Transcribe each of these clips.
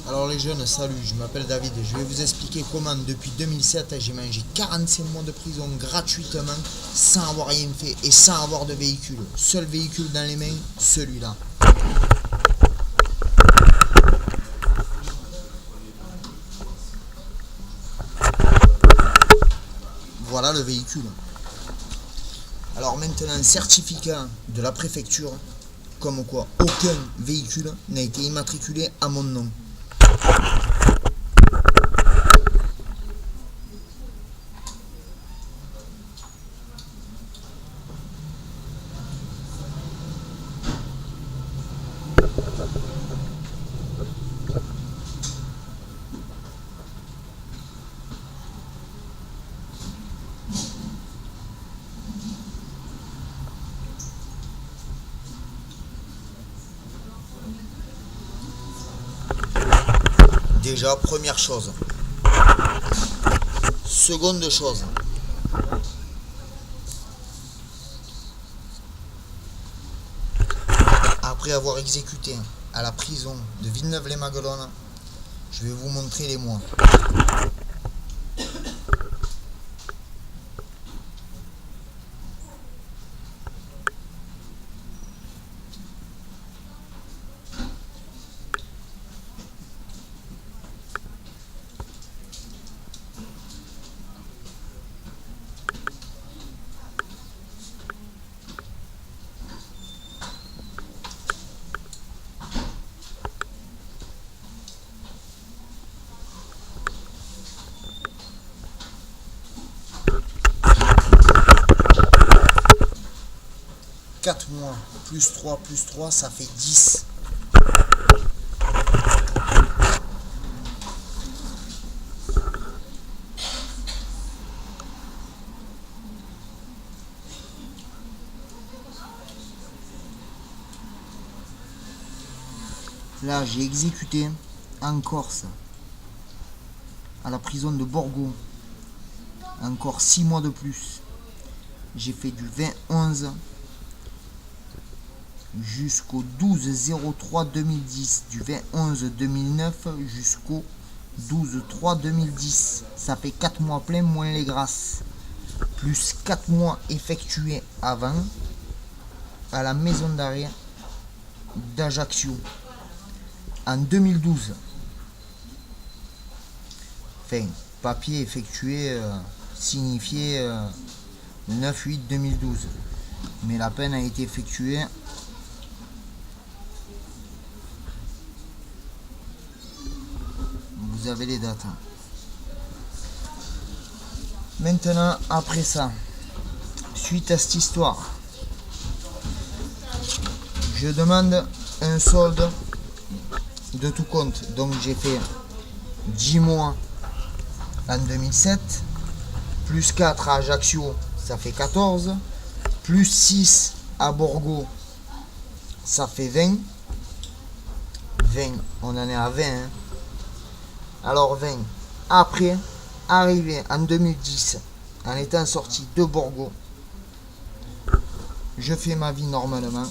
Alors les jeunes, salut, je m'appelle David, je vais vous expliquer comment depuis 2007 j'ai mangé 45 mois de prison gratuitement sans avoir rien fait et sans avoir de véhicule. Seul véhicule dans les mains, celui-là. Voilà le véhicule. Alors maintenant, certificat de la préfecture, comme quoi aucun véhicule n'a été immatriculé à mon nom. Déjà, première chose. Seconde chose. Après avoir exécuté à la prison de Villeneuve-les-Maguelones, je vais vous montrer les mois. Quatre mois, plus 3, ça fait 10. Là, j'ai exécuté en Corse, à la prison de Borgo, encore 6 mois de plus. J'ai fait du 20-11 jusqu'au 12-03-2010, du 20-11-2009 jusqu'au 12-3-2010. Ça fait 4 mois pleins moins les grâces. Plus 4 mois effectués avant à la maison d'arrêt d'Ajaccio en 2012. Enfin, papier effectué, signifié 9-8-2012. Mais la peine a été effectuée vous avez les dates. Maintenant, après ça, suite à cette histoire, je demande un solde de tout compte. Donc j'ai fait 10 mois en 2007, plus 4 à Ajaccio, ça fait 14, plus 6 à Borgo, ça fait 20. 20, on en est à 20. Hein. Alors 20. Après, arrivé en 2010, en étant sorti de Borgo, je fais ma vie normalement.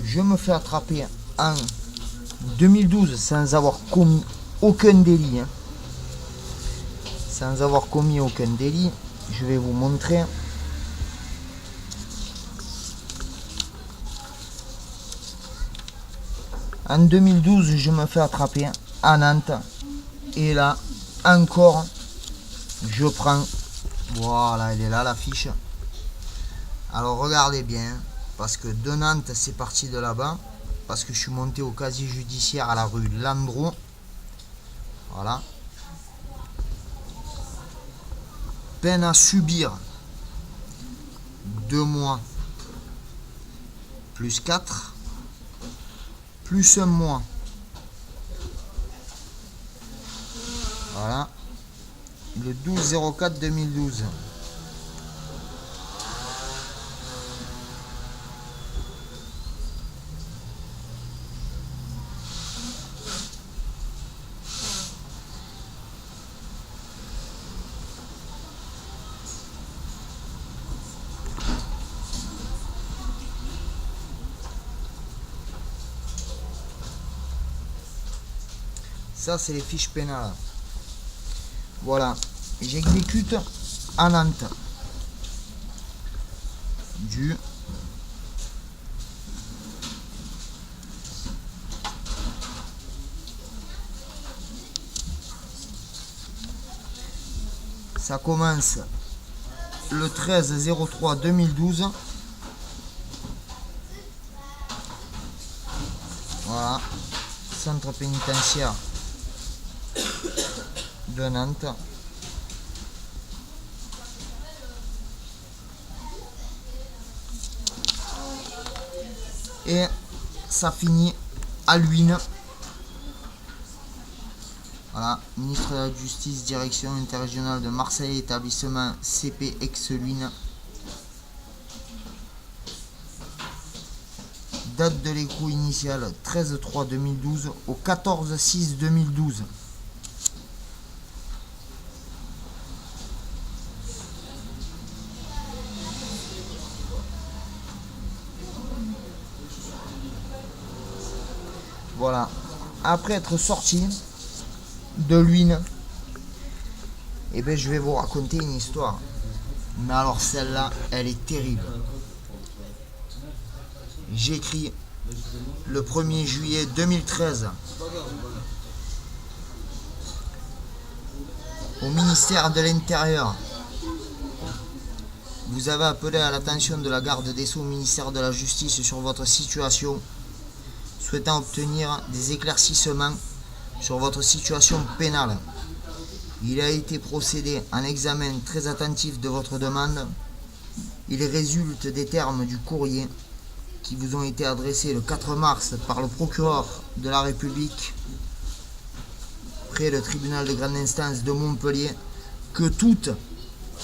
Je me fais attraper en 2012 sans avoir commis aucun délit. Hein. Sans avoir commis aucun délit. Je vais vous montrer. En 2012, je me fais attraper à Nantes. Et là, encore, je prends... Voilà, elle est là, la fiche. Alors, regardez bien. Parce que de Nantes, c'est parti de là-bas. Parce que je suis monté au casier judiciaire à la rue Landreau. Voilà. Peine à subir 2 mois plus 4 plus 1 mois. Voilà. Le 12-04-2012. Ça, c'est les fiches pénales. Voilà. J'exécute à Nantes. Du ça commence le 13/03/2012. Voilà. Centre pénitentiaire de Nantes. Et ça finit à Luynes. Voilà, ministre de la Justice, direction interrégionale de Marseille, établissement CP Aix-Luynes. Date de l'écrou initiale 13/3/2012 au 14/6/2012. Voilà. Après être sorti de Luynes, et ben je vais vous raconter une histoire. Mais alors celle-là, elle est terrible. J'écris le 1er juillet 2013 au ministère de l'Intérieur. Vous avez appelé à l'attention de la garde des Sceaux au ministère de la Justice sur votre situation, souhaitant obtenir des éclaircissements sur votre situation pénale. Il a été procédé à un examen très attentif de votre demande. Il résulte des termes du courrier qui vous ont été adressés le 4 mars par le procureur de la République près le tribunal de grande instance de Montpellier que toutes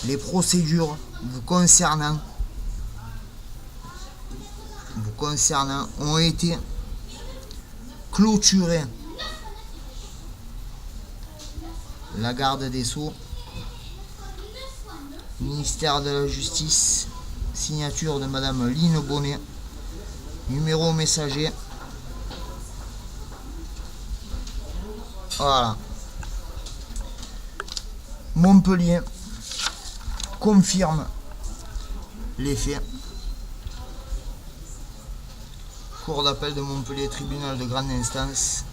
les procédures vous concernant ont été clôturées. La garde des Sceaux, ministère de la Justice, signature de Madame Line Bonnet, numéro messager. Voilà. Montpellier confirme les faits. Cour d'appel de Montpellier, tribunal de grande instance.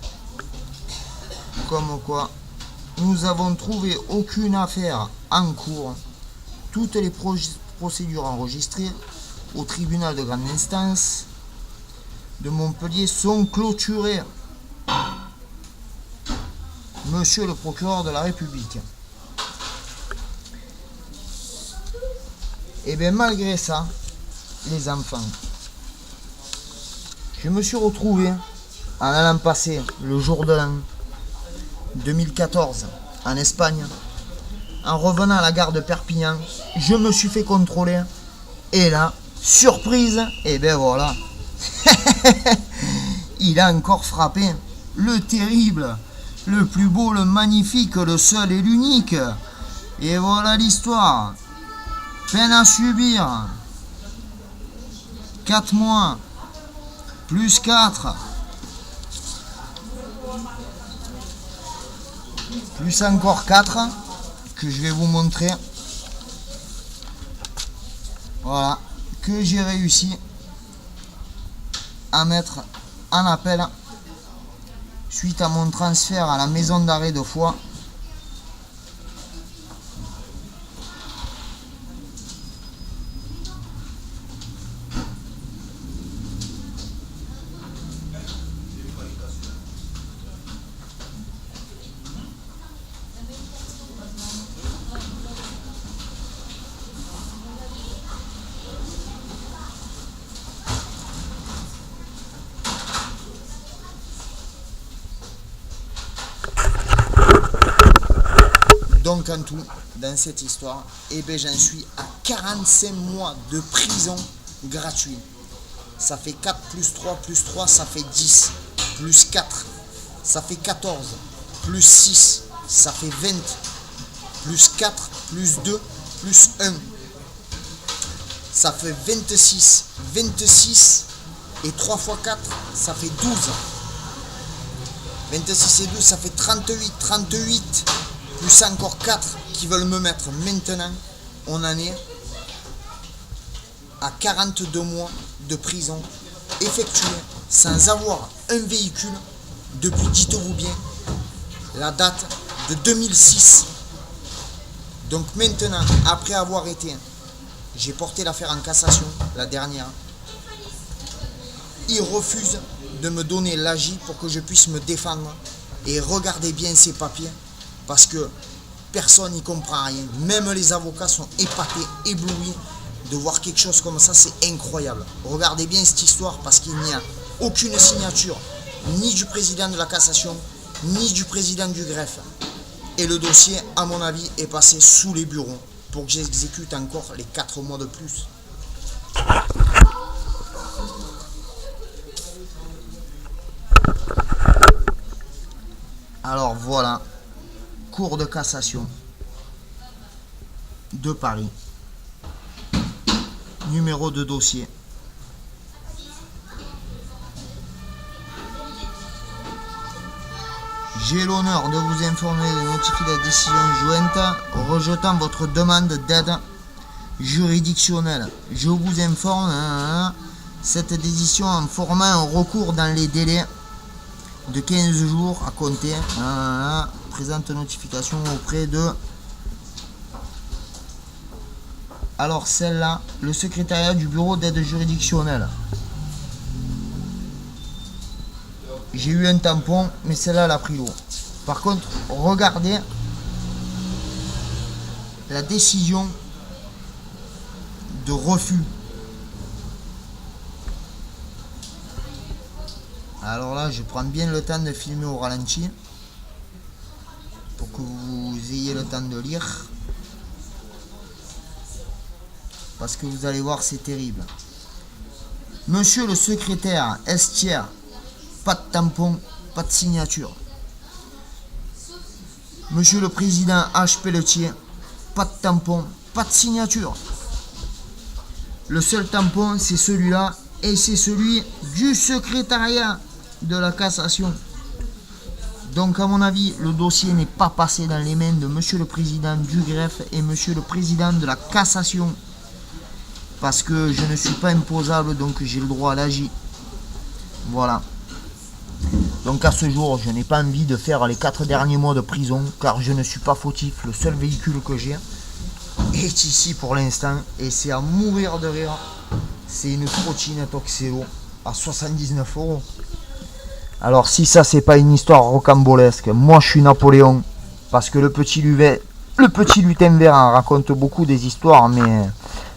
Comme quoi, nous avons trouvé aucune affaire en cours. Toutes les procédures enregistrées au tribunal de grande instance de Montpellier sont clôturées. Monsieur le procureur de la République. Et bien malgré ça, les enfants, je me suis retrouvé en allant passer le jour de l'an 2014 en Espagne. En revenant à la gare de Perpignan, je me suis fait contrôler. Et là, surprise, et ben voilà. Il a encore frappé. Le terrible, le plus beau, le magnifique, le seul et l'unique. Et voilà l'histoire. Peine à subir. 4 mois. Plus 4. Plus encore 4. Que je vais vous montrer. Voilà. Que j'ai réussi à mettre en appel suite à mon transfert à la maison d'arrêt de Foix. Donc en tout, dans cette histoire, eh ben, j'en suis à 45 mois de prison gratuit. Ça fait 4 plus 3, ça fait 10. Plus 4, ça fait 14. Plus 6, ça fait 20. Plus 4, plus 2, plus 1. Ça fait 26. 26 et 3 fois 4, ça fait 12. 26 et 2, ça fait 38. 38, plus encore 4 qui veulent me mettre maintenant. On en est à 42 mois de prison effectuée sans avoir un véhicule depuis, dites-vous bien, la date de 2006. Donc maintenant, après avoir été, j'ai porté l'affaire en cassation, la dernière, ils refusent de me donner l'AJ pour que je puisse me défendre. Et regardez bien ces papiers, parce que personne n'y comprend rien. Même les avocats sont épatés, éblouis de voir quelque chose comme ça, c'est incroyable. Regardez bien cette histoire, parce qu'il n'y a aucune signature, ni du président de la cassation, ni du président du greffe. Et le dossier, à mon avis, est passé sous les bureaux pour que j'exécute encore les 4 mois de plus. Alors voilà, Cour de cassation de Paris. Numéro de dossier. J'ai l'honneur de vous informer de notifier la décision jointe rejetant votre demande d'aide juridictionnelle. Je vous informe, cette décision en formant un recours dans les délais de 15 jours à compter. Présente notification auprès de... Alors celle-là, le secrétariat du bureau d'aide juridictionnelle. J'ai eu un tampon, mais celle-là, elle a pris l'eau. Par contre, regardez la décision de refus. Alors là, je prends bien le temps de filmer au ralenti pour que vous ayez le temps de lire. Parce que vous allez voir, c'est terrible. Monsieur le secrétaire Estière, pas de tampon, pas de signature. Monsieur le président H. Pelletier, pas de tampon, pas de signature. Le seul tampon, c'est celui-là, et c'est celui du secrétariat de la cassation. Donc, à mon avis, le dossier n'est pas passé dans les mains de monsieur le président du greffe et monsieur le président de la cassation. Parce que je ne suis pas imposable, donc j'ai le droit à l'AJ. Voilà. Donc à ce jour, je n'ai pas envie de faire les 4 derniers mois de prison, car je ne suis pas fautif. Le seul véhicule que j'ai est ici pour l'instant, et c'est à mourir de rire. C'est une trottinette Oxelo à 79 €. Alors si ça, c'est pas une histoire rocambolesque, moi je suis Napoléon, parce que le petit lutin vert en raconte beaucoup des histoires, mais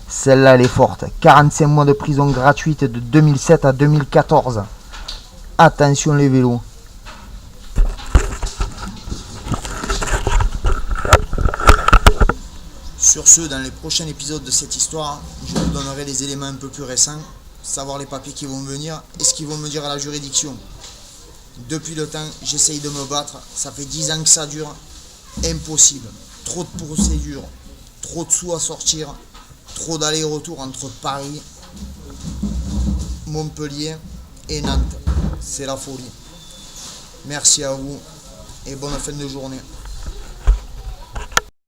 celle-là elle est forte. 45 mois de prison gratuite de 2007 à 2014. Attention les vélos. Sur ce, dans les prochains épisodes de cette histoire, je vous donnerai les éléments un peu plus récents, savoir les papiers qui vont venir et ce qu'ils vont me dire à la juridiction. Depuis le temps, j'essaye de me battre, ça fait 10 ans que ça dure, impossible. Trop de procédures, trop de sous à sortir, trop d'aller-retour entre Paris, Montpellier et Nantes. C'est la folie. Merci à vous et bonne fin de journée.